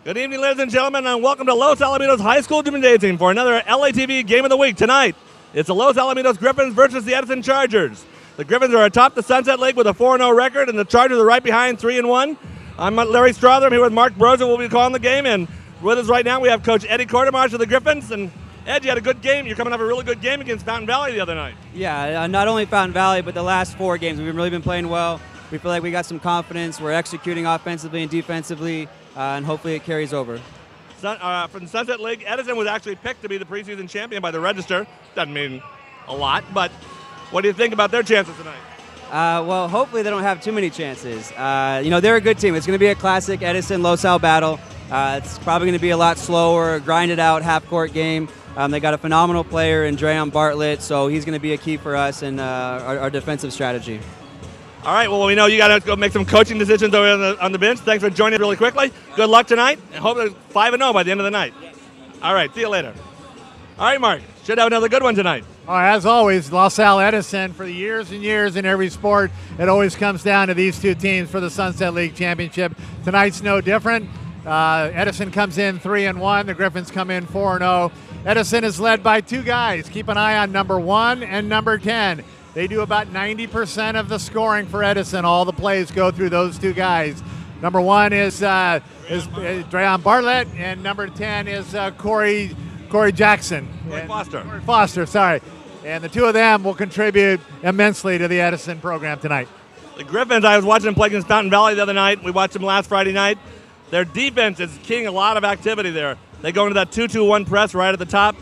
Good evening, ladies and gentlemen, and welcome to Los Alamitos High School Gymnasium for another LATV Game of the Week. Tonight, it's the Los Alamitos Griffins versus the Edison Chargers. The Griffins are atop the Sunset League with a 4-0 record, and the Chargers are right behind 3-1. I'm Larry Strother. I'm here with Mark Broza. We'll be calling the game, and with us right now we have Coach Eddie Quartermarsh of the Griffins. And Ed, you had a good game. You're coming off a really good game against Fountain Valley the other night. Yeah, not only Fountain Valley, but the last 4 games we've really been playing well. We feel like we got some confidence. We're executing offensively and defensively, and hopefully it carries over. From the Sunset League, Edison was actually picked to be the preseason champion by the Register. Doesn't mean a lot, but what do you think about their chances tonight? Well, hopefully they don't have too many chances. They're a good team. It's going to be a classic Edison-Los Al battle. It's probably going to be a lot slower, grinded out, half-court game. They got a phenomenal player in Dreon Bartlett, so he's going to be a key for us in our defensive strategy. All right, well, we know you got to go make some coaching decisions over on the bench. Thanks for joining us really quickly. Good luck tonight, and hope it's 5-0 by the end of the night. All right, see you later. All right, Mark, should have another good one tonight. Oh, as always, Los Al Edison, for years and years in every sport, it always comes down to these two teams for the Sunset League Championship. Tonight's no different. Edison comes in 3-1. The Griffins come in 4-0. Edison is led by 2 guys. Keep an eye on number 1 and number 10. They do about 90% of the scoring for Edison. All the plays go through those 2 guys. Number 1 is Dreon Bartlett, and number 10 is Corey Jackson. Corey Foster, sorry. And the 2 of them will contribute immensely to the Edison program tonight. The Griffins, I was watching them play against Fountain Valley the other night. We watched them last Friday night. Their defense is keying a lot of activity there. They go into that 2-2-1 press right at the top.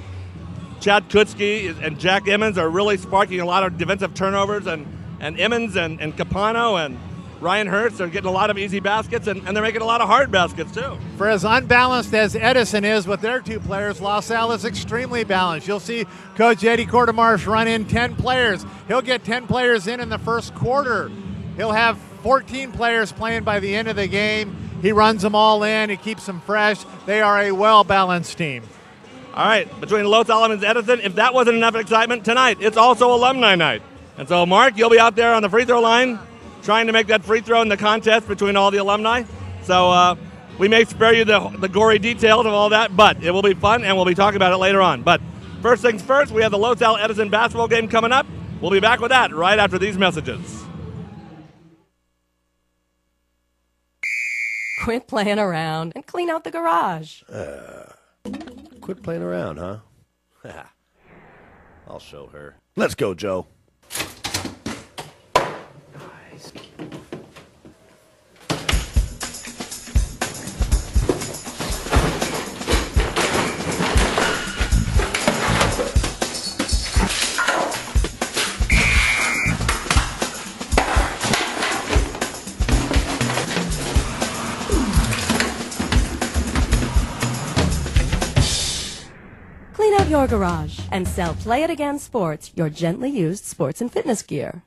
Chad Kutzke and Jack Emmons are really sparking a lot of defensive turnovers, and Emmons and Capano and Ryan Hurst are getting a lot of easy baskets, and they're making a lot of hard baskets too. For as unbalanced as Edison is with their 2 players, Los Al is extremely balanced. You'll see Coach Eddie Quartermarsh run in 10 players. He'll get 10 players in the first quarter. He'll have 14 players playing by the end of the game. He runs them all in. He keeps them fresh. They are a well-balanced team. All right, between Los Alamos and Edison, if that wasn't enough excitement, tonight it's also alumni night. And so, Mark, you'll be out there on the free throw line trying to make that free throw in the contest between all the alumni. So we may spare you the gory details of all that, but it will be fun, and we'll be talking about it later on. But first things first, we have the Los Al Edison basketball game coming up. We'll be back with that right after these messages. Quit playing around and clean out the garage. Quit playing around, huh? I'll show her. Let's go, Joe. Nice. Clean out your garage and sell Play It Again Sports, your gently used sports and fitness gear.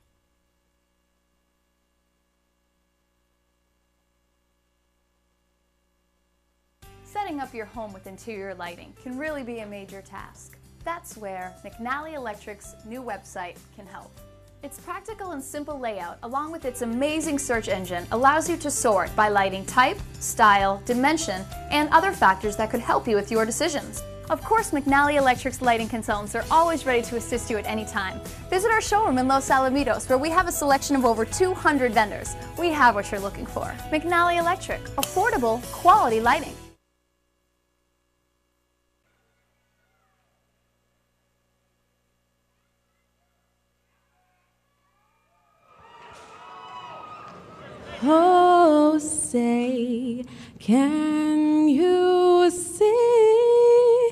Setting up your home with interior lighting can really be a major task. That's where McNally Electric's new website can help. Its practical and simple layout, along with its amazing search engine, allows you to sort by lighting type, style, dimension, and other factors that could help you with your decisions. Of course, McNally Electric's lighting consultants are always ready to assist you at any time. Visit our showroom in Los Alamitos, where we have a selection of over 200 vendors. We have what you're looking for. McNally Electric, affordable, quality lighting. Oh, say, can you see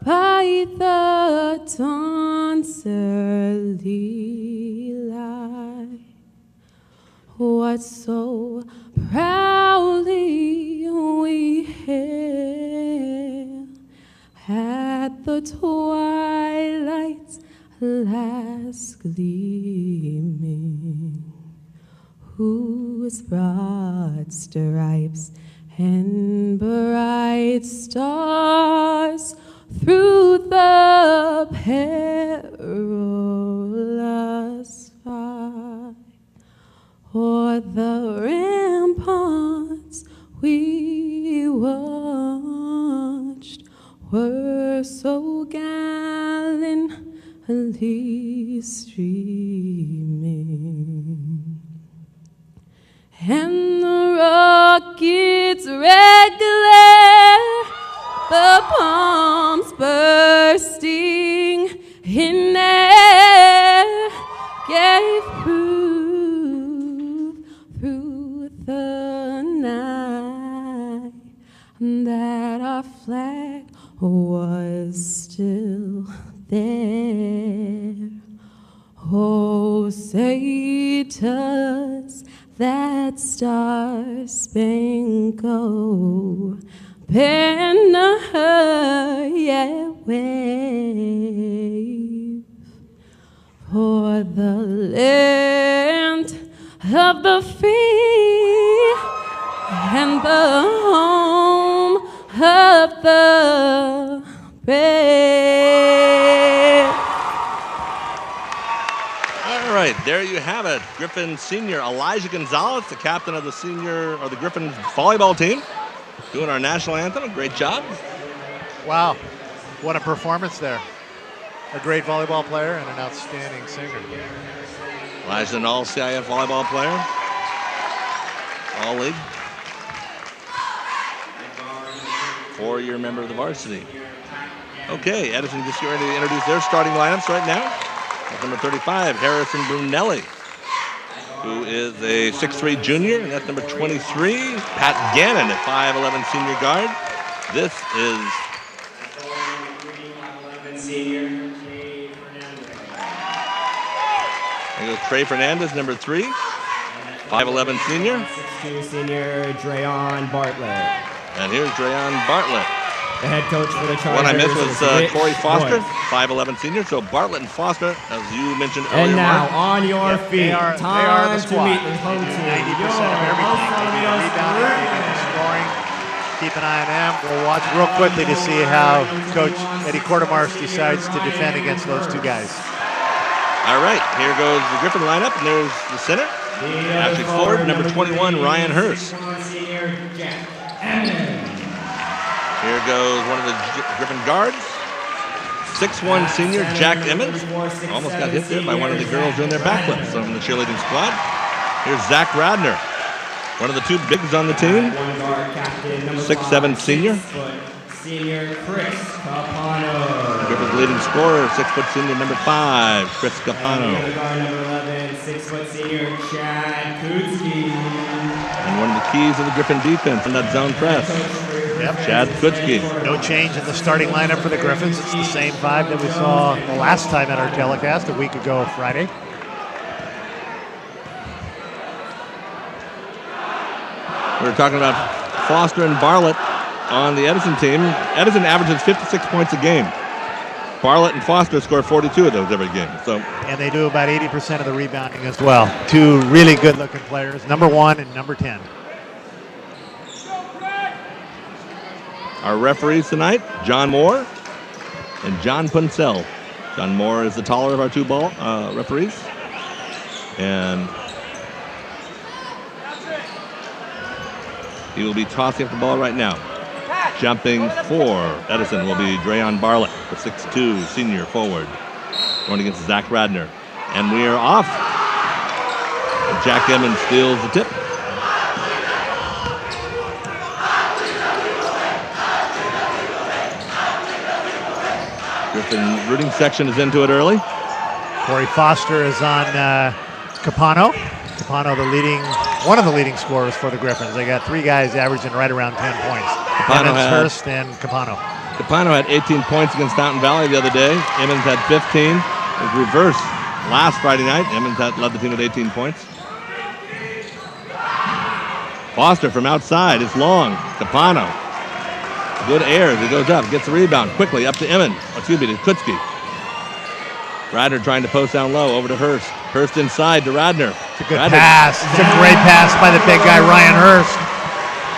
by the dawn's early light what so proudly we hailed at the twilight's last gleaming, whose broad stripes and bright stars through the perilous fight o'er the ramparts we watched were so gallantly streaming, and the rockets' red glare, the bombs bursting in air, gave proof through the night that our flag was still there. Oh, say does that star-spangled banner yet wave for the land of the free and the home of the brave? All right, there you have it. Griffin senior Elijah Gonzalez, the captain of the Griffin volleyball team, doing our national anthem. A great job. Wow, what a performance there. A great volleyball player and an outstanding singer. Elijah's an all-CIF volleyball player. All-league. 4-year member of the varsity. Okay, Edison just getting ready to introduce their starting lineups right now. At number 35, Harrison Brunelli, who is a 6'3" junior, and that's number 23, Pat Gannon, a 5'11" senior guard. This is there goes Trey Fernandez, number 3, 5'11" senior. 6'2" senior Dreyon Bartlett. And here's Dreyon Bartlett. The head coach for the Chargers. One I missed was Rich Corey Foster, Boyd. 5'11" senior. So Bartlett and Foster, as you mentioned earlier. And now, Mark. on your feet, They are the time to squad. meet the home They do team. 90% of everything. They do the rebounding, they do the scoring. Keep an eye on them. We'll watch real quickly to see how Coach Eddie Quartermarsh decides to defend against those two guys. All right, here goes the Griffin lineup, and there's the center. Actually forward, number 21, Ryan Hurst. Here goes one of the Griffin guards, 6'1" senior Jack Emmons. Almost got hit there by one of the girls doing their backflips from the cheerleading squad. Here's Zach Radner, one of the two bigs on the team, 6'7" senior. Senior Chris Capano. Griffin's leading scorer, 6' senior number 5, Chris Capano. Number 11, 6' senior Chad Kutzke. And one of the keys of the Griffin defense in that zone press. Yep. Chad Kutzke. No change in the starting lineup for the Griffins. It's the same 5 that we saw the last time at our telecast a week ago Friday. We were talking about Foster and Bartlett on the Edison team. Edison averages 56 points a game. Bartlett and Foster score 42 of those every game. And they do about 80% of the rebounding as well. Two really good-looking players, number 1 and number 10. Our referees tonight, John Moore and John Puncel. John Moore is the taller of our two referees. And he will be tossing up the ball right now. Jumping for Edison will be Dreyon Bartlett, the 6'2" senior forward, going against Zach Radner. And we are off. Jack Emmons steals the tip. Griffin rooting section is into it early. Corey Foster is on Capano. Capano, one of the leading scorers for the Griffins. They got 3 guys averaging right around 10 points. Emmons, Hurst, and Capano. Capano had 18 points against Fountain Valley the other day. Emmons had 15. It was reversed last Friday night. Emmons led the team with 18 points. Foster from outside is long. Capano. Good air as he goes up, gets the rebound quickly up to Emmons. To Kutzke. Radner trying to post down low over to Hurst. Hurst inside to Radner. It's a good pass. It's a great pass by the big guy, Ryan Hurst.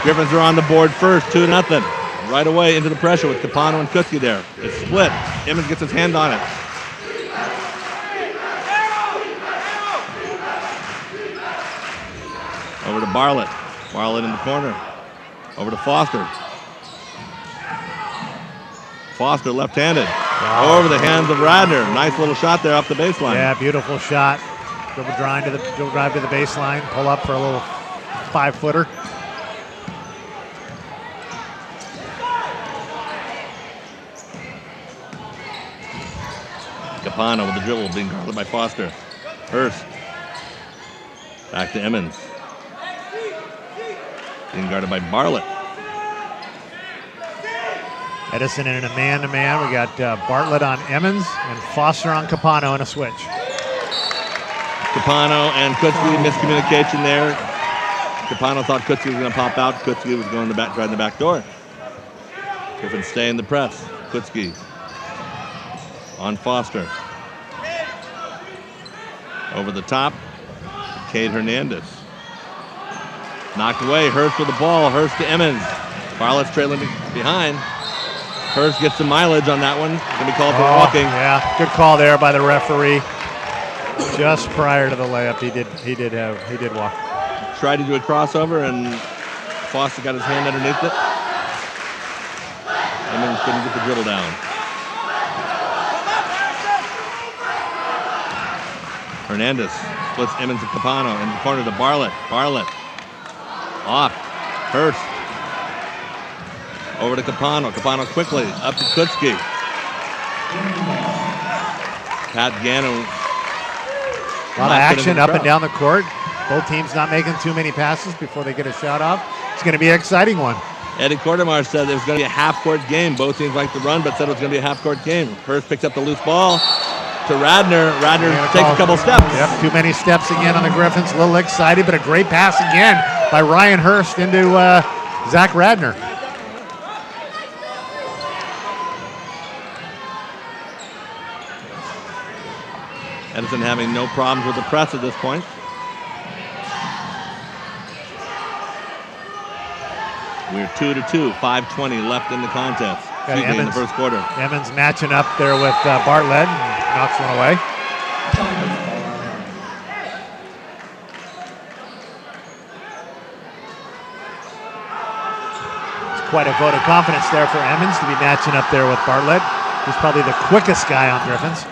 Griffins are on the board first, 2-0. Right away into the pressure with Capano and Kutzke there. It's split. Emmons gets his hand on it. Over to Bartlett. Bartlett in the corner. Over to Foster. Foster left-handed. Over the hands of Radner. Nice little shot there up the baseline. Yeah, beautiful shot. Dribble drive to the baseline. Pull up for a little 5-footer. Capano with the dribble, being guarded by Foster. Hurst. Back to Emmons. Being guarded by Bartlett. Edison in a man-to-man. We got Bartlett on Emmons and Foster on Capano in a switch. Capano and Kutzke, miscommunication there. Capano thought Kutzke was going to pop out. Kutzke was going driving the back door. Griffin stay in the press. Kutzke on Foster. Over the top, Cade Hernandez. Knocked away, Hurst with the ball. Hurst to Emmons. Bartlett's trailing behind. Hurst gets some mileage on that one. Going to be called for walking. Yeah, good call there by the referee. Just prior to the layup, he did walk. Tried to do a crossover, and Foster got his hand underneath it. Emmons couldn't get the dribble down. Hernandez splits Emmons and Capano in the corner to Bartlett. Bartlett off. Hurst. Over to Capano. Capano quickly up to Kutzke. Pat Gano. A lot of action up and down the court. Both teams not making too many passes before they get a shot off. It's going to be an exciting one. Eddie Cordemarr said it was going to be a half-court game. Both teams like to run, but said it was going to be a half-court game. Hurst picks up the loose ball to Radner. Radner takes a couple steps. Yep, too many steps again on the Griffins. A little excited, but a great pass again by Ryan Hurst into Zach Radner. Edison having no problems with the press at this point. We're 2-2, 5:20 left in the contest. In the first quarter. Emmons matching up there with Bartlett and knocks one away. It's quite a vote of confidence there for Emmons to be matching up there with Bartlett. He's probably the quickest guy on Griffins.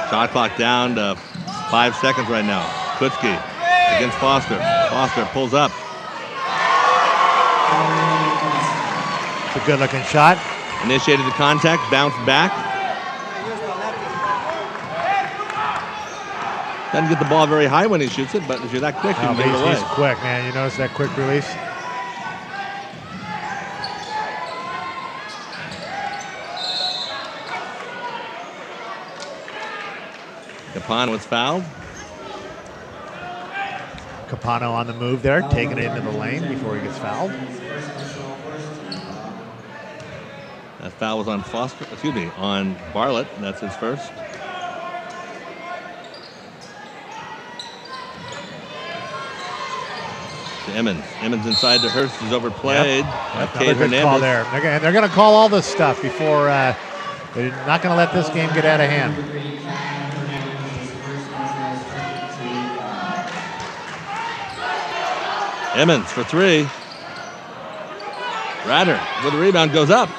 Shot clock down to 5 seconds right now. Kutzke against Foster. Foster pulls up. It's a good-looking shot. Initiated the contact, bounced back. Doesn't get the ball very high when he shoots it, but if you're that quick, you can get it away. He's quick, man. You notice that quick release? Capano was fouled. Capano on the move there, taking it into the lane before he gets fouled. That foul was on on Bartlett. That's his first. To Emmons. Emmons inside to Hurst is overplayed. Yep. Another good call there. They're going to call all this stuff before they're not going to let this game get out of hand. Emmons for three. Radner with the rebound goes up.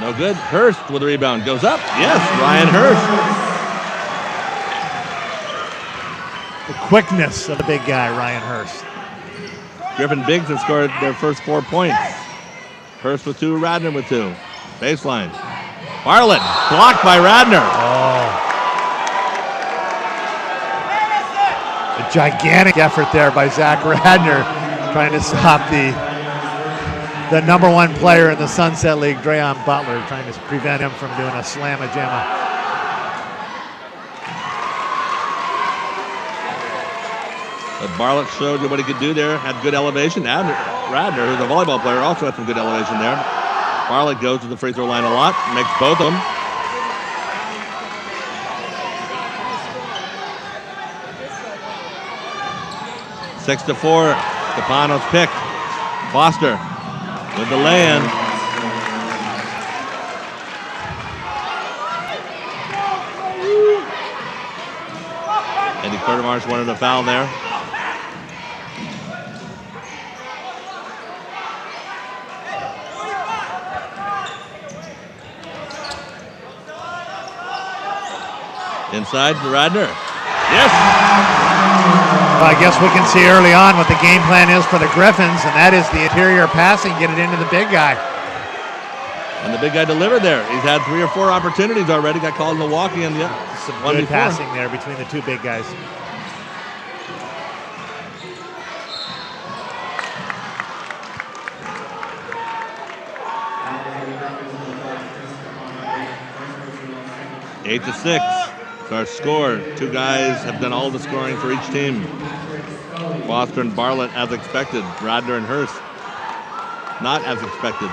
No good. Hurst with the rebound goes up. Yes, Ryan Hurst. The quickness of the big guy, Ryan Hurst. Griffin Biggs has scored their first 4 points. Hurst with two, Radner with two. Baseline. Bartlett blocked by Radner. Oh. A gigantic effort there by Zach Radner trying to stop the number one player in the Sunset League, Dreon Butler, trying to prevent him from doing a slamma-jamma. But Bartlett showed you what he could do there, had good elevation. Radner, who's a volleyball player, also had some good elevation there. Bartlett goes to the free throw line a lot, makes both of them. Six to 4, Capano's pick. Foster with the lay-in. Eddie Cordemar's wanted a foul there. Inside to Radner. Yes! Well, I guess we can see early on what the game plan is for the Griffins, and that is the interior passing, get it into the big guy. And the big guy delivered there. He's had 3 or 4 opportunities already. Got called in Milwaukee and the Some one good before. passing there between the two big guys. Eight to 6. It's our score. 2 guys have done all the scoring for each team. Foster and Bartlett as expected. Radner and Hurst not as expected.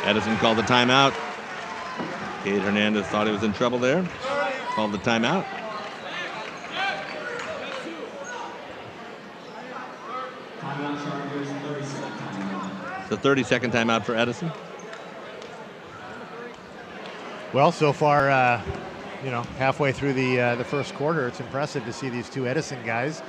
Edison called the timeout. Cade Hernandez thought he was in trouble there. Called the timeout. The 30-second timeout for Edison. Well, so far, halfway through the first quarter, it's impressive to see these 2 Edison guys.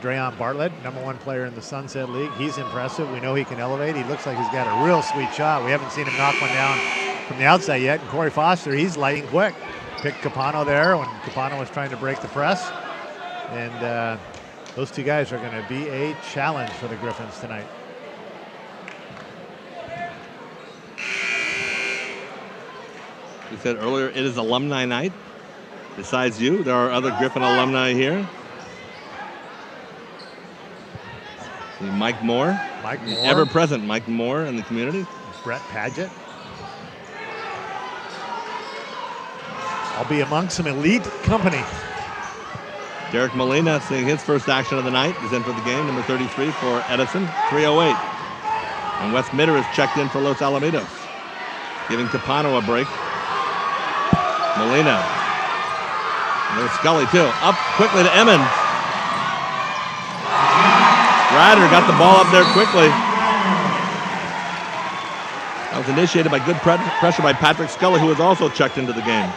Dreyon Bartlett, #1 player in the Sunset League. He's impressive. We know he can elevate. He looks like he's got a real sweet shot. We haven't seen him knock one down from the outside yet. And Corey Foster, he's lightning quick. Picked Capano there when Capano was trying to break the press. And those 2 guys are going to be a challenge for the Griffins tonight. We said earlier, it is alumni night. Besides you, there are other Griffin alumni here. See Mike Moore. Ever present Mike Moore in the community. Brett Padgett. I'll be among some elite company. Derek Molina seeing his first action of the night. Is in for the game, number 33 for Edison, 3:08. And Wes Mitter is checked in for Los Alamitos. Giving Capano a break. Molina. And there's Scully too. Up quickly to Emmons. Ryder got the ball up there quickly. That was initiated by good pressure by Patrick Scully, who was also checked into the game.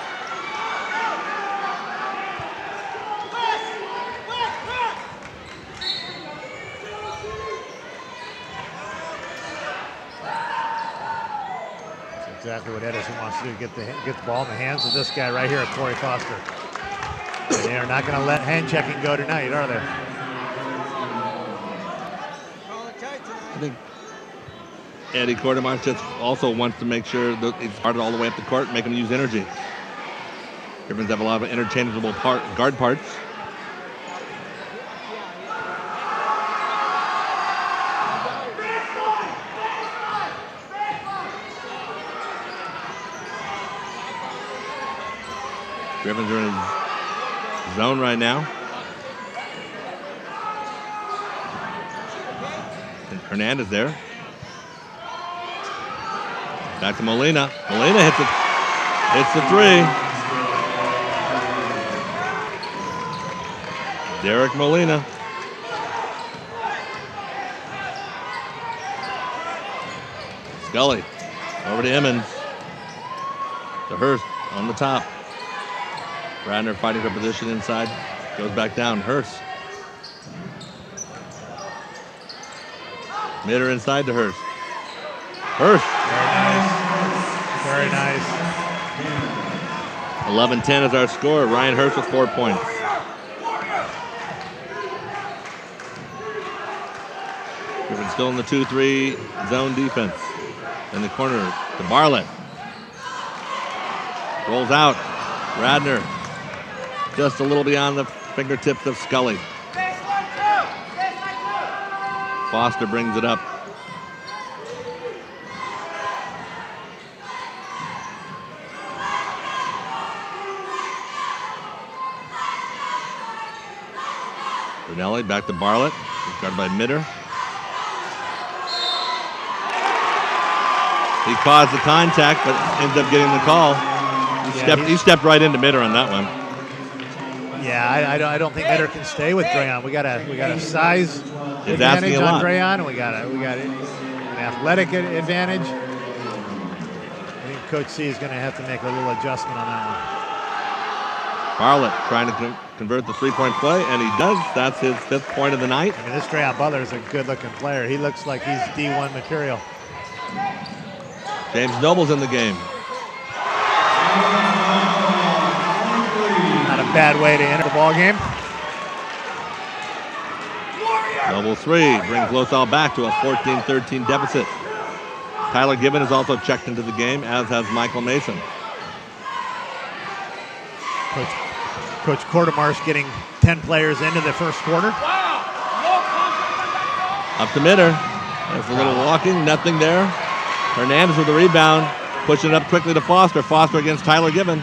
That's exactly what Edison wants to do, get the ball in the hands of this guy right here, Corey Foster. And they are not going to let hand checking go tonight, are they? I think Eddie Cordemarch just also wants to make sure that he's started all the way up the court, make him use energy. Griffins have a lot of interchangeable guard parts. Griffins are in his zone right now. And Hernandez there. Back to Molina. Molina hits the 3. Derek Molina. Scully over to Emmons. To Hurst on the top. Radner fighting for position inside. Goes back down. Hurst. Mitter inside to Hurst. Hurst. Very nice. 11-10 is our score. Ryan Hurst with 4 points. Griffin still in the 2-3 zone defense. In the corner to Bartlett. Rolls out. Radner. Just a little beyond the fingertips of Scully. Foster brings it up. Brunelli back to Bartlett. Guarded by Mitter. He caused the contact, but ends up getting the call. He stepped right into Mitter on that one. Yeah, I don't think Mitter can stay with Dreyon. We got a size advantage on Dreyon, and we got an athletic advantage. I think Coach C is going to have to make a little adjustment on that one. Bartlett trying to convert the three-point play, and he does. That's his 5th point of the night. I mean, this Dreyon Butler is a good-looking player. He looks like he's D1 material. James Noble's in the game. bad way to enter the ball game. Noble 3 brings LaSalle back to a 14-13 deficit. Tyler Gibbon is also checked into the game, as has Michael Mason. Coach Cordemar's getting 10 players into the first quarter. Up to Mitter. There's a little walking, nothing there. Hernandez with the rebound, pushing it up quickly to Foster. Foster against Tyler Gibbon.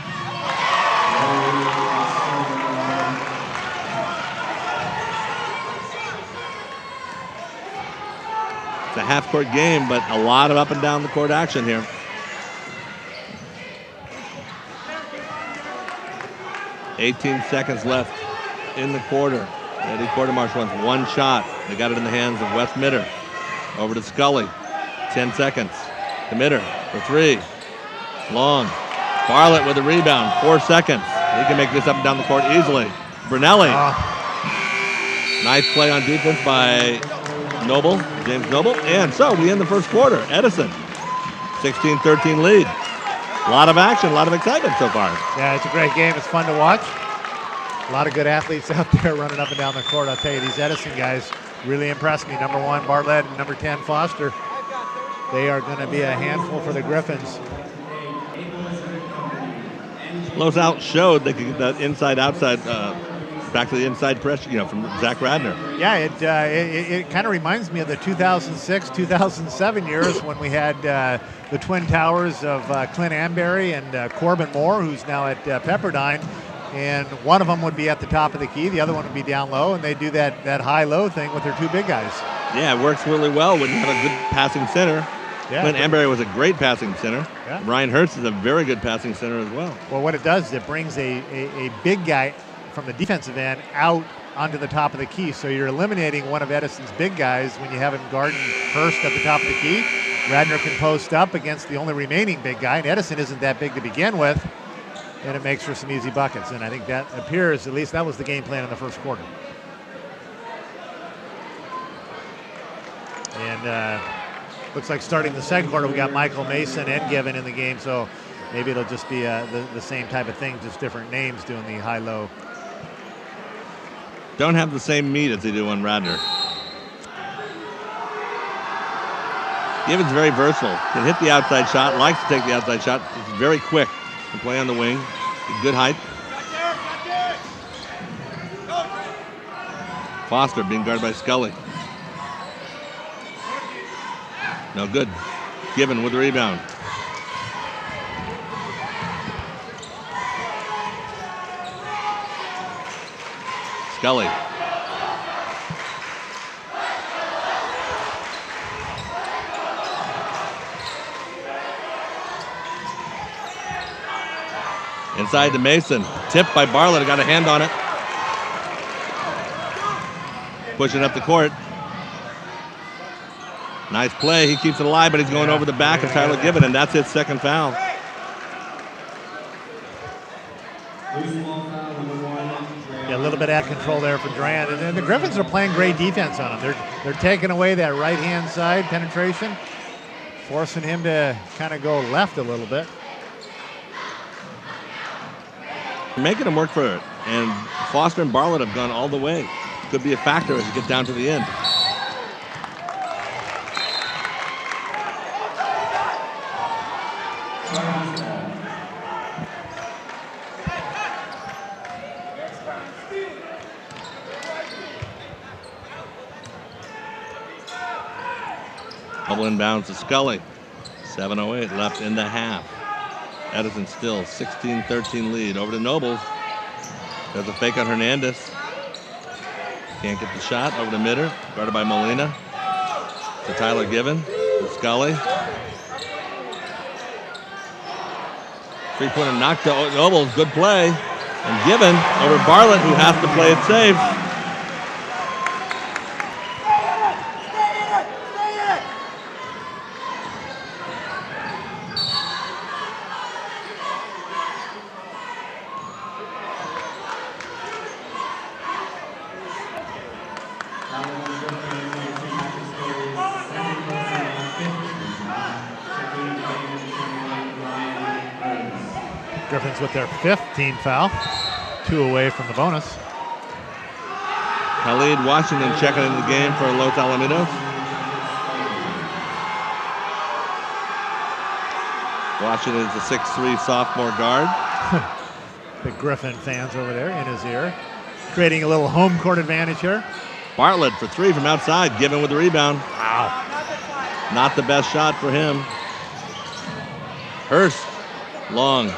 It's a half-court game, but a lot of up and down the court action here. .18 seconds left in the quarter. Eddie Quartermarsh wants one shot. They got it in the hands of Wes Mitter. Over to Scully. 10 seconds. To Mitter for 3. Long. Bartlett with a rebound. 4 seconds. He can make this up and down the court easily. Brunelli. Nice play on defense by Noble, James Noble. And so we end the first quarter. Edison, 16-13 lead. A lot of action, a lot of excitement so far. Yeah, it's a great game. It's fun to watch. A lot of good athletes out there running up and down the court. I'll tell you, these Edison guys really impressed me. Number 1, Bartlett, and number 10, Foster. They are going to be a handful for the Griffins. LaSalle showed they could get that inside-outside, back to the inside pressure, from Zach Radner. Yeah, it kind of reminds me of the 2006, 2007 years when we had the twin towers of Clint Amberry and Corbin Moore, who's now at Pepperdine. And one of them would be at the top of the key, the other one would be down low, and they do that high-low thing with their 2 big guys. Yeah, it works really well when you have a good passing center. Yeah. Clint Amberry was a great passing center. Yeah. Ryan Hurst is a very good passing center as well. Well, what it does is it brings a big guy from the defensive end out onto the top of the key. So you're eliminating one of Edison's big guys when you have him guarding Hurst at the top of the key. Radner can post up against the only remaining big guy, and Edison isn't that big to begin with, and it makes for some easy buckets. And I think that appears, at least that was the game plan in the first quarter. And looks like starting the second quarter, we got Michael Mason and Given in the game, so maybe it'll just be the same type of thing, just different names doing the high-low. Don't have the same meat as they do on Radner. Given's very versatile. Can hit the outside shot, likes to take the outside shot. He's very quick. Can play on the wing. Good height. Foster being guarded by Scully. No good. Given with the rebound. Scully. Inside to Mason. Tipped by Bartlett. Got a hand on it. Pushing up the court. Nice play. He keeps it alive, but he's going over the back of Tyler Gibbon, and that's his second foul. Yeah, a little bit out of control there for Durant. And the Griffins are playing great defense on him. They're taking away that right-hand side penetration, forcing him to kind of go left a little bit. Making him work for it. And Foster and Bartlett have gone all the way. Could be a factor as you get down to the end. Double inbounds to Scully. 7:08 left in the half. Edison still 16-13 lead. Over to Nobles. There's a fake on Hernandez. Can't get the shot. Over to Mitter. Guarded by Molina. To Tyler Gibbon. To Scully. Three-pointer knocked to Nobles. Good play. And Gibbon over Bartlett, who has to play it safe. Griffins with their 5th team foul. 2 away from the bonus. Khalid Washington checking into the game for Los Alamitos. Washington is a 6'3" sophomore guard. The Griffin fans over there in his ear. Creating a little home court advantage here. Bartlett for 3 from outside, Given with the rebound. Wow. Not the best shot for him. Hurst, long.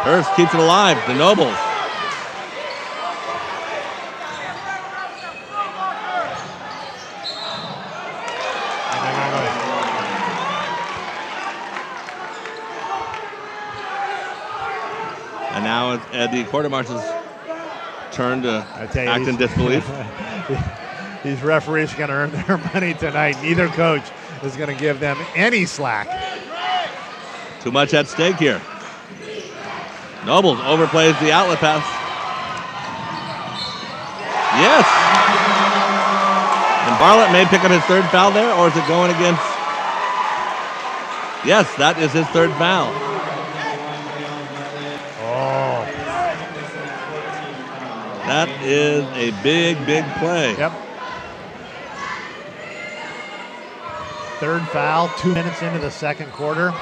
Hurst keeps it alive, the Nobles. And now it's Eddie Quartermarsh's turn to act in disbelief. These referees are going to earn their money tonight. Neither coach is going to give them any slack. Too much at stake here. Nobles overplays the outlet pass. Yes. And Bartlett may pick up his 3rd foul there, or is it going against? Yes, that is his 3rd foul. Oh. That is a big, big play. Yep. 3rd foul, 2 minutes into the 2nd quarter.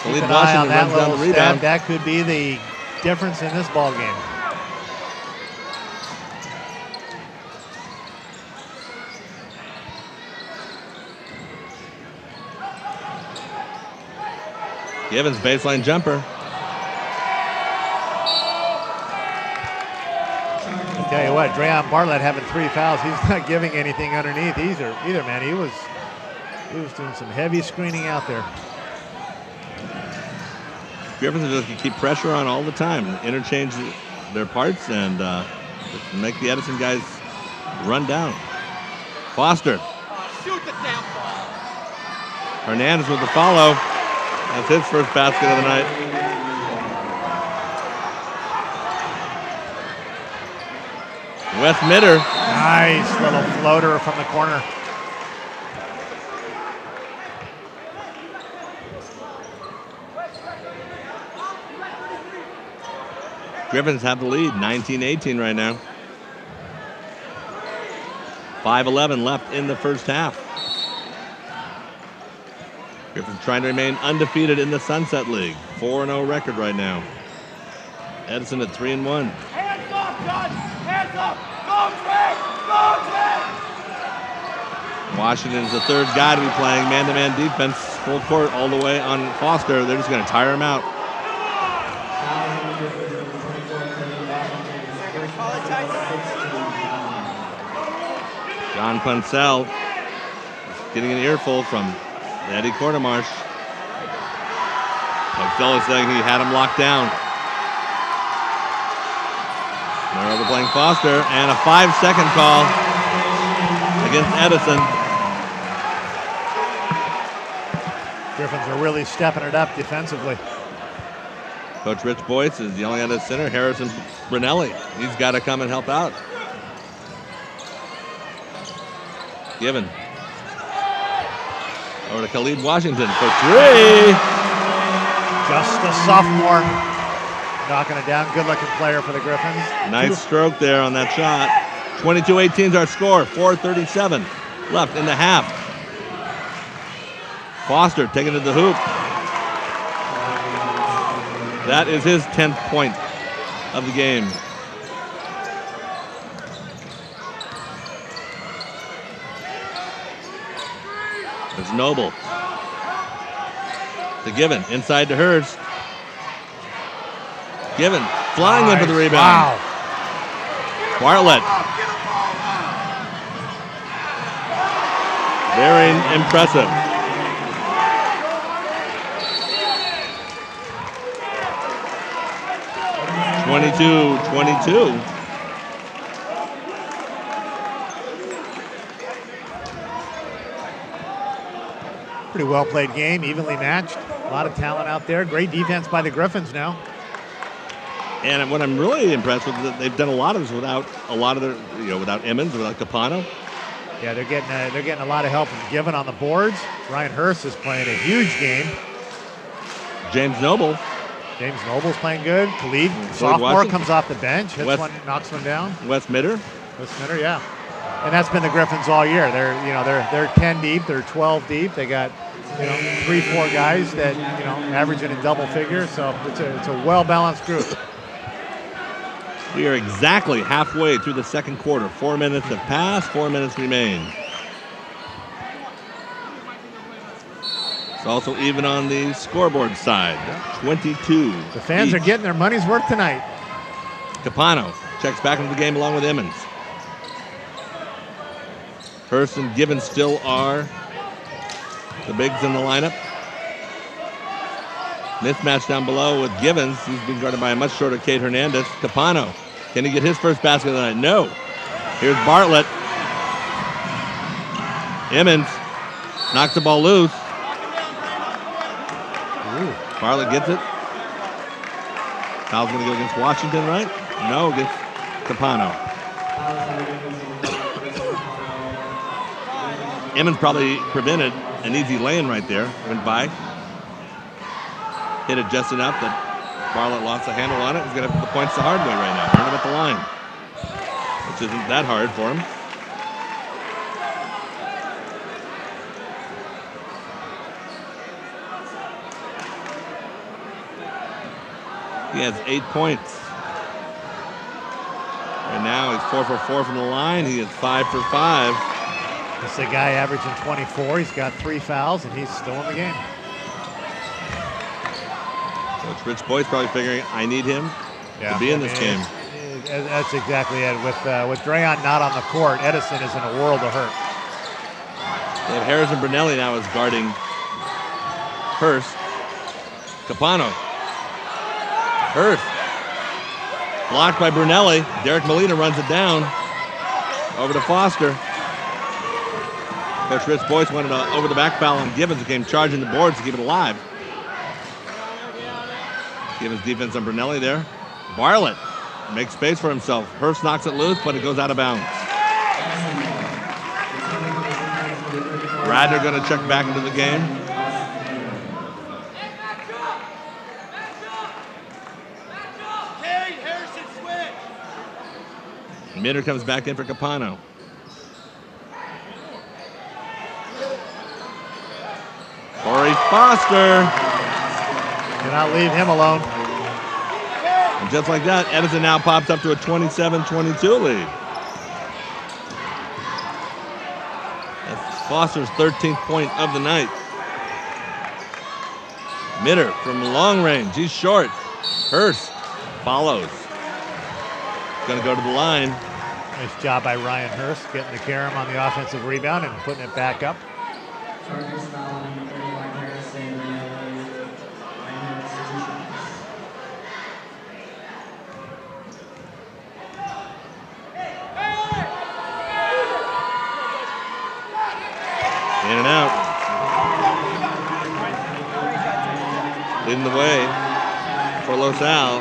Keep an eye on that little stat. That could be the difference in this ball game. Givens baseline jumper. I tell you what, Dreon Bartlett having 3 fouls. He's not giving anything underneath either, man. He was doing some heavy screening out there. Griffins are just going to keep pressure on all the time, interchange their parts, and just make the Edison guys run down. Foster. Shoot the damn ball. Hernandez with the follow. That's his first basket of the night. Wes Mitter. Nice little floater from the corner. Griffins have the lead, 19-18 right now. 5:11 left in the first half. Griffins trying to remain undefeated in the Sunset League. 4-0 record right now. Edison at 3-1. Hands up, John! Hands up! Go, Trey! Go, Trey! Washington's the 3rd guy to be playing man-to-man defense, full court all the way on Foster. They're just going to tire him out. John Puncell getting an earful from Eddie Quartermarsh. Puncell is saying he had him locked down. They're overplaying Foster, and a 5-second call against Edison. Griffins are really stepping it up defensively. Coach Rich Boyce is yelling at his center, Harrison Brunelli. He's got to come and help out. Given. Over to Khalid Washington for 3. Just a sophomore. Knocking it down. Good looking player for the Griffins. Nice stroke there on that shot. 22-18 is our score. 4:37 left in the half. Foster taking it to the hoop. That is his 10th point of the game. It's Noble. To Given. Inside to Hurst. Given. Flying in for the rebound. Wow. Bartlett. Very impressive. (22-22). Pretty well played game, evenly matched. A lot of talent out there. Great defense by the Griffins now. And what I'm really impressed with is that they've done a lot of this without without Emmons, without Capano. Yeah, they're getting a lot of help from Given on the boards. Ryan Hurst is playing a huge game. James Noble James Noble's playing good. Khalid, Floyd sophomore, Watson. comes off the bench, hits Wes- one, knocks one down. Wes Mitter. Listener, yeah. And that's been the Griffins all year. They're 10 deep, they're 12 deep. They got 3-4 guys that averaging in double figures. So it's a well-balanced group. We are exactly halfway through the second quarter. 4 minutes have passed, 4 minutes remain. It's also even on the scoreboard side. 22. The fans are getting their money's worth tonight. Capano checks back into the game along with Emmons. Hurst and Gibbons still are the bigs in the lineup. Mismatch down below with Gibbons. He's being guarded by a much shorter Kate Hernandez. Capano, can he get his first basket of the night? No. Here's Bartlett. Emmons knocks the ball loose. Bartlett gets it. Foul's going to go against Washington, right? No, against Capano. Emmons probably prevented an easy lay-in right there. Went by. Hit it just enough that Bartlett lost a handle on it. He's going to put the points the hard way right now. Earn him at the line. Which isn't that hard for him. He has 8 points. Right now he's 4 for 4 from the line. He is 5 for 5. This is a guy averaging 24. He's got 3 fouls, and he's still in the game. Coach Rich Boyd's probably figuring, I need him to be in this game. That's exactly it. With Drayon not on the court, Edison is in a world of hurt. They have Harrison Brunelli now is guarding Hurst. Capano. Hurst. Blocked by Brunelli. Derek Molina runs it down. Over to Foster. Coach Rich Boyce wanted an over-the-back foul on Gibbons, who came charging the boards to keep it alive. Gibbons defense on Brunelli there. Bartlett makes space for himself. Hurst knocks it loose, but it goes out of bounds. Radner going to check back into the game. Mitter comes back in for Capano. Corey Foster. Cannot leave him alone. And just like that, Edison now pops up to a 27-22 lead. That's Foster's 13th point of the night. Mitter from long range. He's short. Hurst follows. Going to go to the line. Nice job by Ryan Hurst getting the carom on the offensive rebound and putting it back up. In and out. Leading the way for Los Al.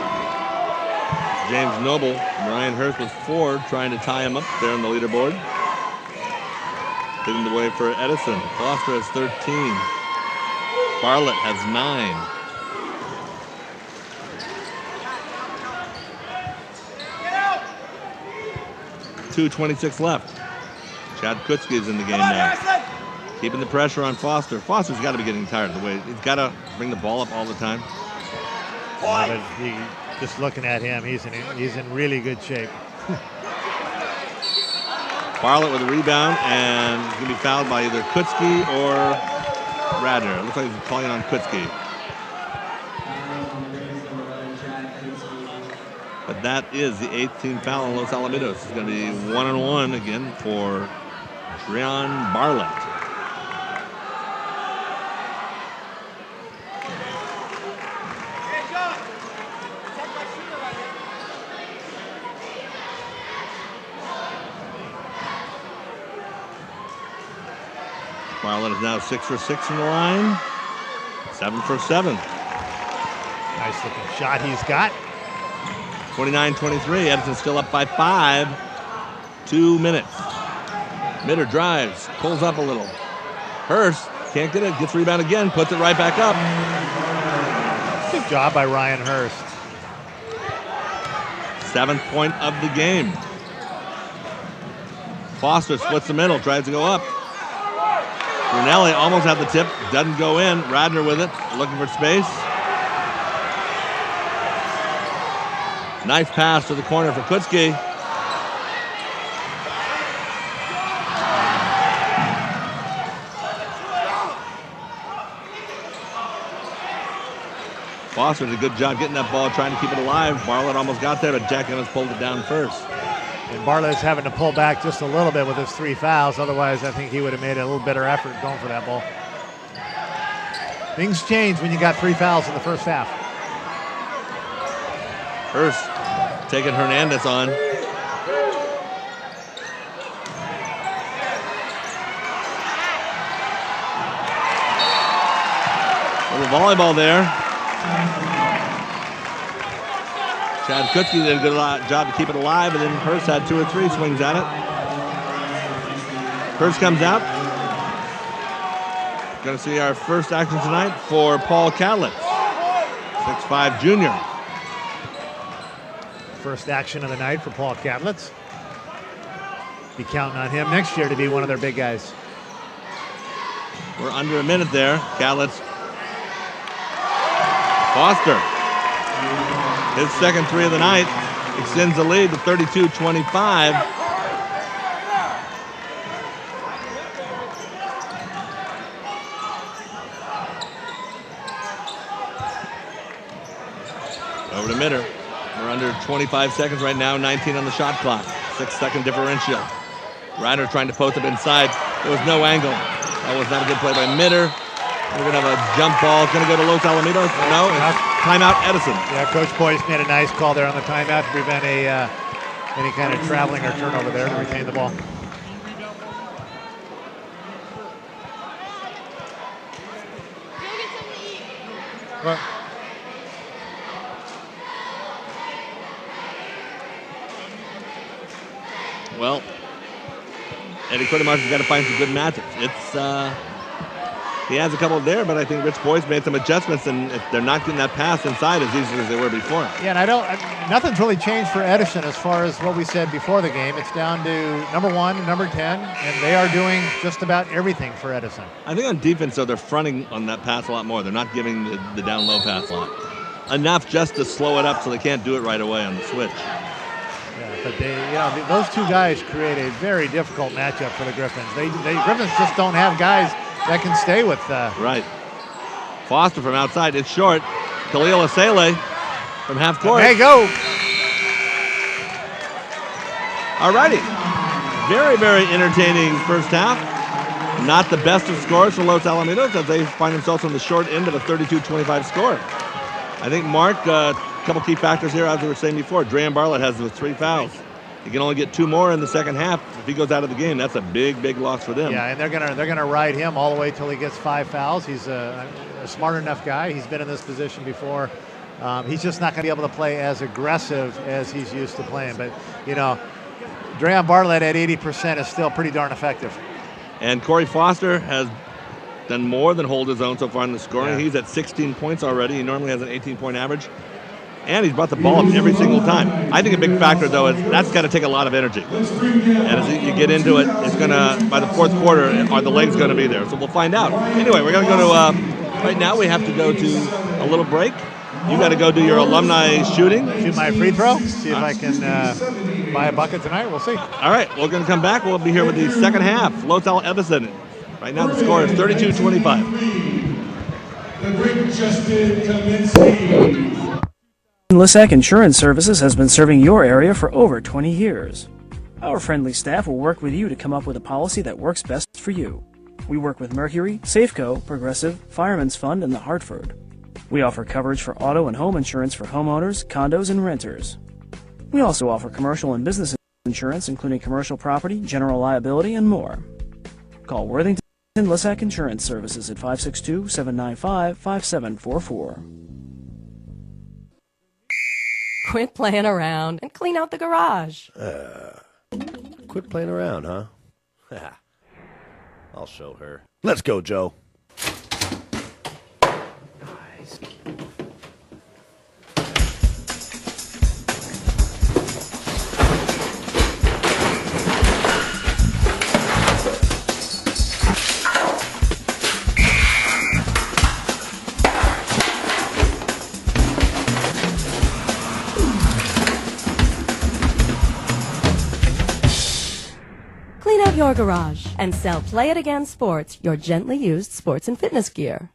James Noble. Ryan Hurst with 4, trying to tie him up there on the leaderboard. Leading the way for Edison. Foster has 13. Bartlett has 9. .226 left. Chad Kutzke is in the game now. Keeping the pressure on Foster. Foster's got to be getting tired of the way. He's got to bring the ball up all the time. But just looking at him, he's in really good shape. Bartlett with a rebound, and he's going to be fouled by either Kutzke or Radner. It looks like he's calling on Kutzke. But that is the 8th team foul on Los Alamitos. It's going to be 1-on-1 again for Dreon Bartlett. Bartlett is now 6 for 6 from the line. 7 for 7. Nice looking shot he's got. 29-23. Edison still up by 5. 2 minutes. Mitter drives, pulls up a little. Hurst can't get it, gets rebound again, puts it right back up. job by Ryan Hurst. 7th point of the game. Foster splits the middle, tries to go up. Brunelli almost had the tip, doesn't go in. Radner with it, looking for space. Nice pass to the corner for Kutzke. Foster did a good job getting that ball, trying to keep it alive. Bartlett almost got there, but Jack Evans pulled it down first. And Bartlett's having to pull back just a little bit with his 3 fouls. Otherwise, I think he would have made a little better effort going for that ball. Things change when you got 3 fouls in the first half. Hurst taking Hernandez on. A little volleyball there. Chad Kutzke did a good job to keep it alive, and then Hurst had 2 or 3 swings at it. Hurst comes out. Going to see our first action tonight for Paul Catlett, 6'5" junior. First action of the night for Paul Catlett. Be counting on him next year to be one of their big guys. We're under a minute there. Catlett's Foster. His second 3 of the night extends the lead to 32-25. Over to Mitter. We're under 25 seconds right now, 19 on the shot clock. 6-second differential. Ryder trying to post up inside. There was no angle. That was not a good play by Mitter. We're going to have a jump ball. It's going to go to Los Alamitos. No, timeout Edison. Yeah, Coach Boyce made a nice call there on the timeout to prevent any kind of traveling or turnover there to retain the ball. Well, Eddie Quintemarsh has got to find some good matchups. He has a couple there, but I think Rich Boyce made some adjustments, and they're not getting that pass inside as easily as they were before. Yeah, and nothing's really changed for Edison as far as what we said before the game. It's down to number 1 and number 10, and they are doing just about everything for Edison. I think on defense, though, they're fronting on that pass a lot more. They're not giving the down-low pass a lot. Enough just to slow it up so they can't do it right away on the switch. Yeah, but those 2 guys create a very difficult matchup for the Griffins. Griffins just don't have guys that can stay with. Right. Foster from outside. It's short. Khalil Asele from half court. There you go. All righty. Very, very entertaining first half. Not the best of scores for Los Alamitos as they find themselves on the short end of a 32-25 score. I think, Mark, a couple key factors here, as we were saying before. Drayan Bartlett has the 3 fouls. He can only get 2 more in the second half. If he goes out of the game, that's a big, big loss for them. Yeah, and they're gonna ride him all the way till he gets 5 fouls. He's a smart enough guy. He's been in this position before. He's just not going to be able to play as aggressive as he's used to playing. But Drayan Bartlett at 80% is still pretty darn effective. And Corey Foster has done more than hold his own so far in the scoring. Yeah. He's at 16 points already. He normally has an 18-point average. And he's brought the ball up every single time. I think a big factor, though, is that's got to take a lot of energy. And as you get into it, it's going to, by the fourth quarter, are the legs going to be there? So we'll find out. Anyway, we're going to go to, right now we have to go to a little break. You got to go do your alumni shooting. Shoot my free throw. See if I can buy a bucket tonight. We'll see. All right, we're going to come back. We'll be here with the second half. Los Al Edison. Right now the score is 32-25. The break just did commence. Lissac Insurance Services has been serving your area for over 20 years. Our friendly staff will work with you to come up with a policy that works best for you. We work with Mercury, Safeco, Progressive, Fireman's Fund, and the Hartford. We offer coverage for auto and home insurance for homeowners, condos, and renters. We also offer commercial and business insurance, including commercial property, general liability, and more. Call Worthington Lissac Insurance Services at 562-795-5744. Quit playing around and clean out the garage. Quit playing around, huh? I'll show her. Let's go, Joe. out your garage and sell Play It Again Sports, your gently used sports and fitness gear.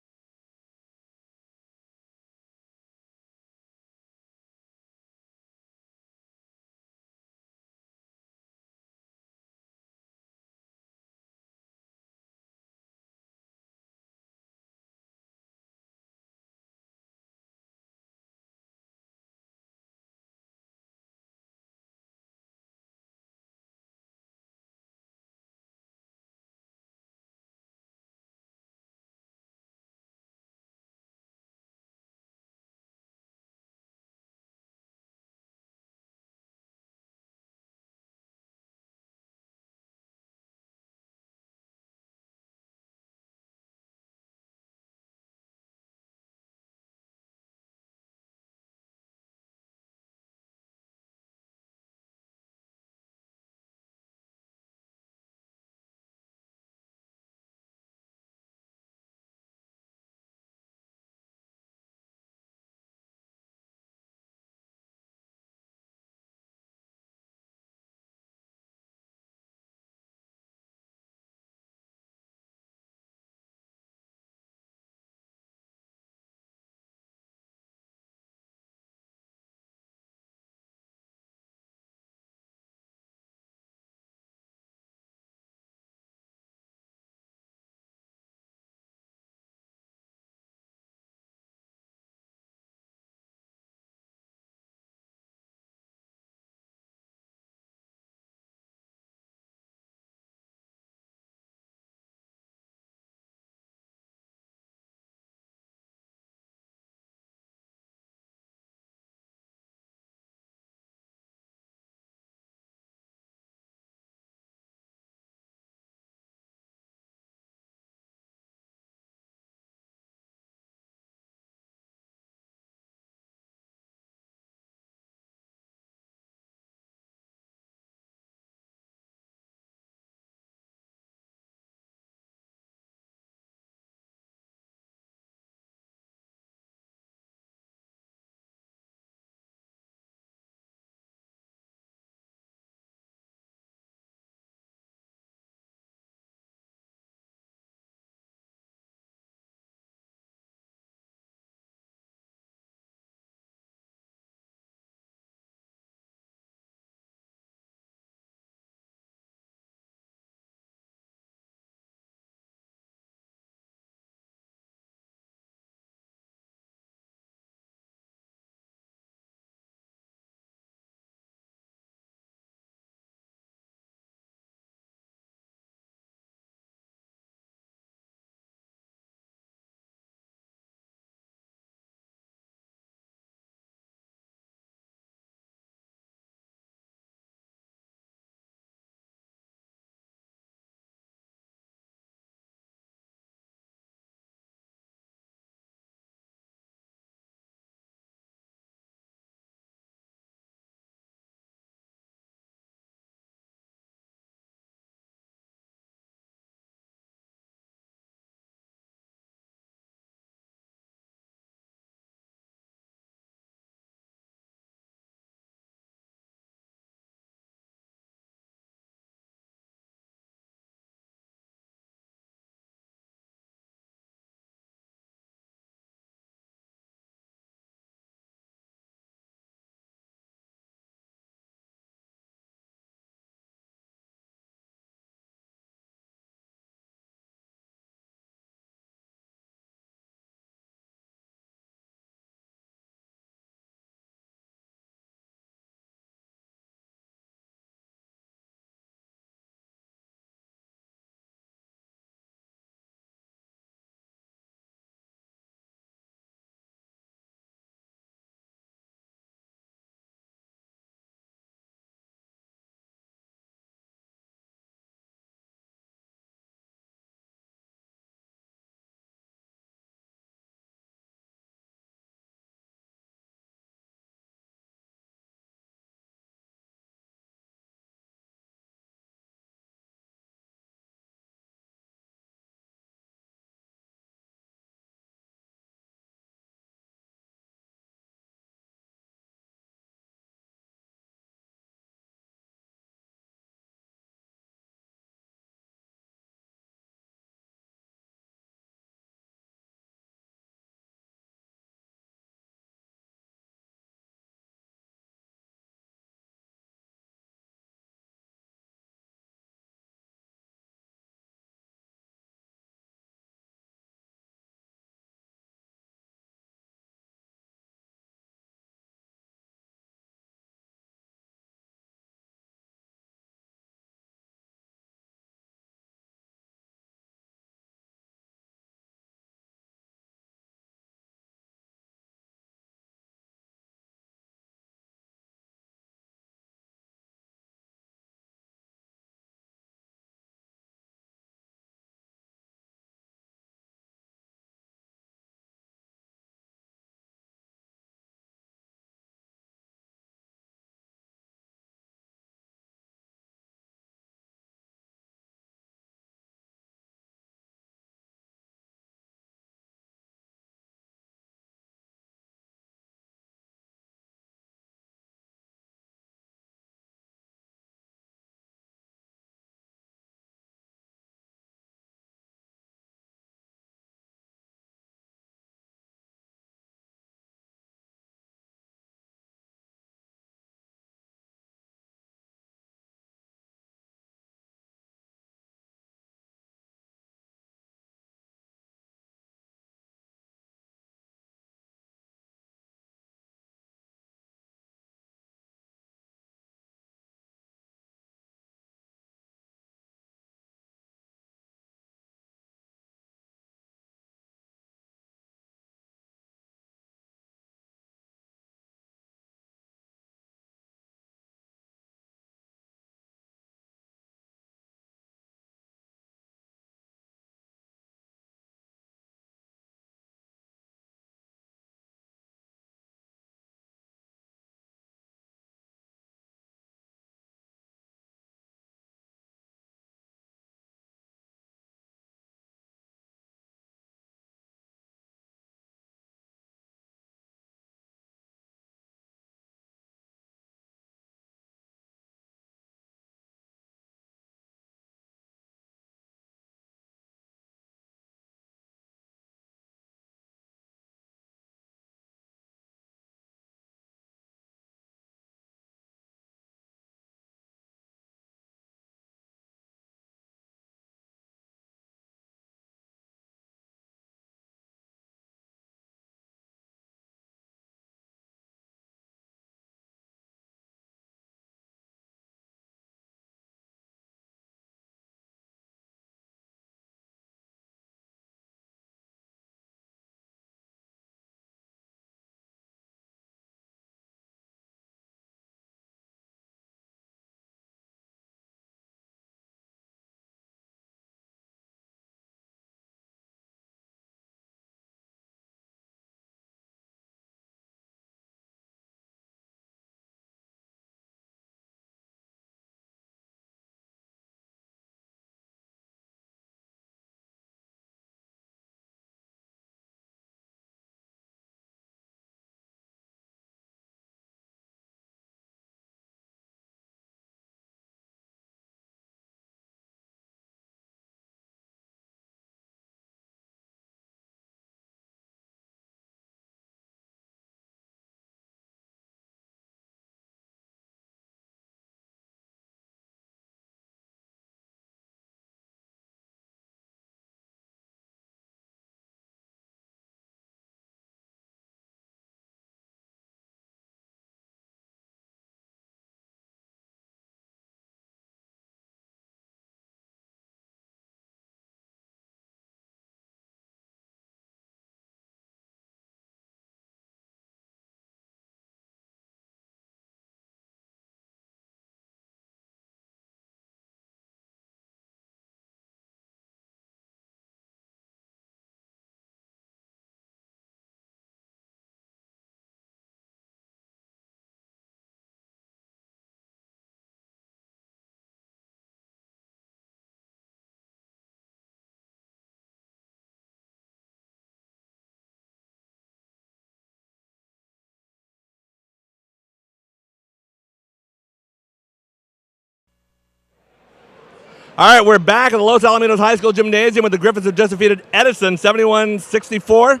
All right, we're back at the Los Alamitos High School Gymnasium with the Griffins have just defeated Edison 71-64.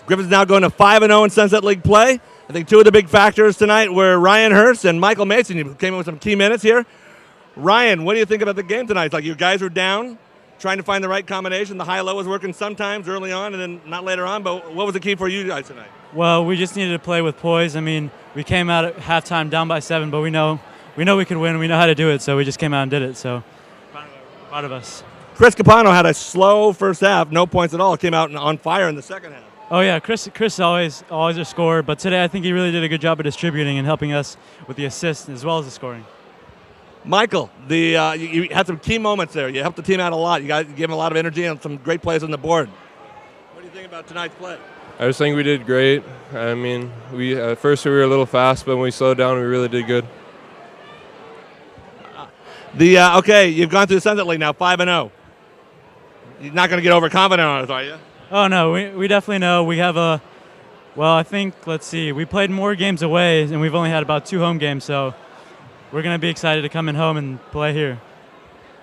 Griffins now going to 5-0 in Sunset League play. I think two of the big factors tonight were Ryan Hurst and Michael Mason. You came in with some key minutes here. Ryan, what do you think about the game tonight? It's like you guys were down, trying to find the right combination. The high-low was working sometimes early on and then not later on, but what was the key for you guys tonight? Well, we just needed to play with poise. I mean, we came out at halftime down by 7, but we know we could win. We know how to do it, so we just came out and did it. So proud of us. Chris Capano had a slow first half, no points at all. Came out on fire in the second half. Oh yeah, Chris always a scorer, but today I think he really did a good job of distributing and helping us with the assists as well as the scoring. Michael, you had some key moments there. You helped the team out a lot. You gave them a lot of energy and some great plays on the board. What do you think about tonight's play? I just think we did great. I mean, at first we were a little fast, but when we slowed down, we really did good. Okay, you've gone through the Sunset League now, 5-0. You're not going to get overconfident on us, are you? Oh, no, we definitely know. We have I think, let's see, we played more games away, and we've only had about 2 home games, so we're going to be excited to come in home and play here.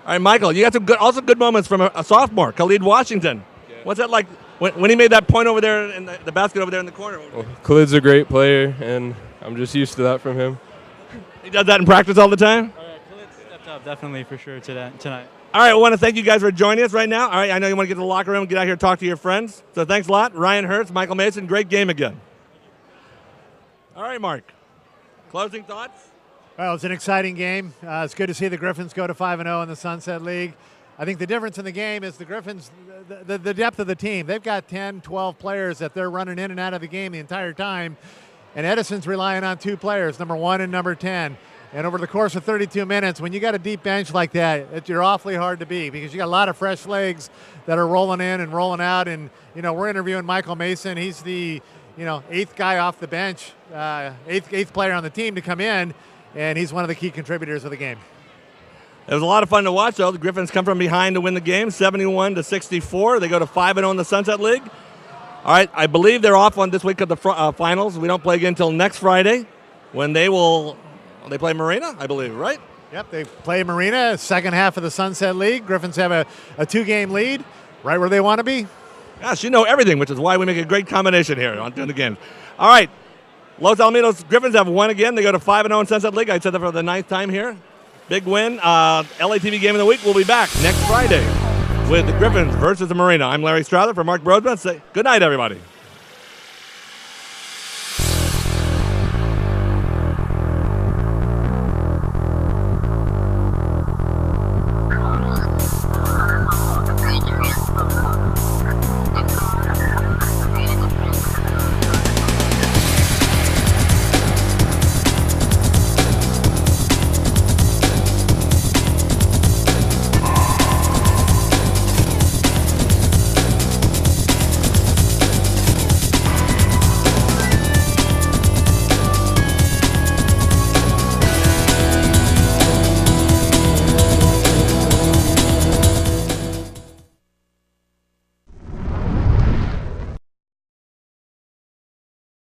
All right, Michael, you got some good moments from a sophomore, Khalid Washington. Yeah. What's that like when he made that point over there in the basket over there in the corner? Well, Khalid's a great player, and I'm just used to that from him. He does that in practice all the time? Definitely, for sure, tonight. All right, I want to thank you guys for joining us right now. All right, I know you want to get to the locker room, get out here and talk to your friends. So thanks a lot. Ryan Hurst, Michael Mason, great game again. All right, Mark, closing thoughts? Well, it's an exciting game. It's good to see the Griffins go to 5-0 in the Sunset League. I think the difference in the game is the Griffins, the depth of the team. They've got 10, 12 players that they're running in and out of the game the entire time. And Edison's relying on 2 players, number 1 and number 10. And over the course of 32 minutes, when you got a deep bench like that, you're awfully hard to beat because you got a lot of fresh legs that are rolling in and rolling out. And, we're interviewing Michael Mason. He's the, 8th guy off the bench, eighth player on the team to come in, and he's one of the key contributors of the game. It was a lot of fun to watch, though. The Griffins come from behind to win the game, 71-64. They go to 5-0 in the Sunset League. All right, I believe they're off on this week of the finals. We don't play again until next Friday when they play Marina, I believe, right? Yep, they play Marina, second half of the Sunset League. Griffins have a 2-game lead, right where they want to be. Gosh, you know everything, which is why we make a great combination here on doing the games. All right, Los Alamitos Griffins have won again. They go to 5-0 in Sunset League. I said that for the 9th time here. Big win. LATV Game of the Week will be back next Friday with the Griffins versus the Marina. I'm Larry Strother for Mark Brodman. Say good night, everybody.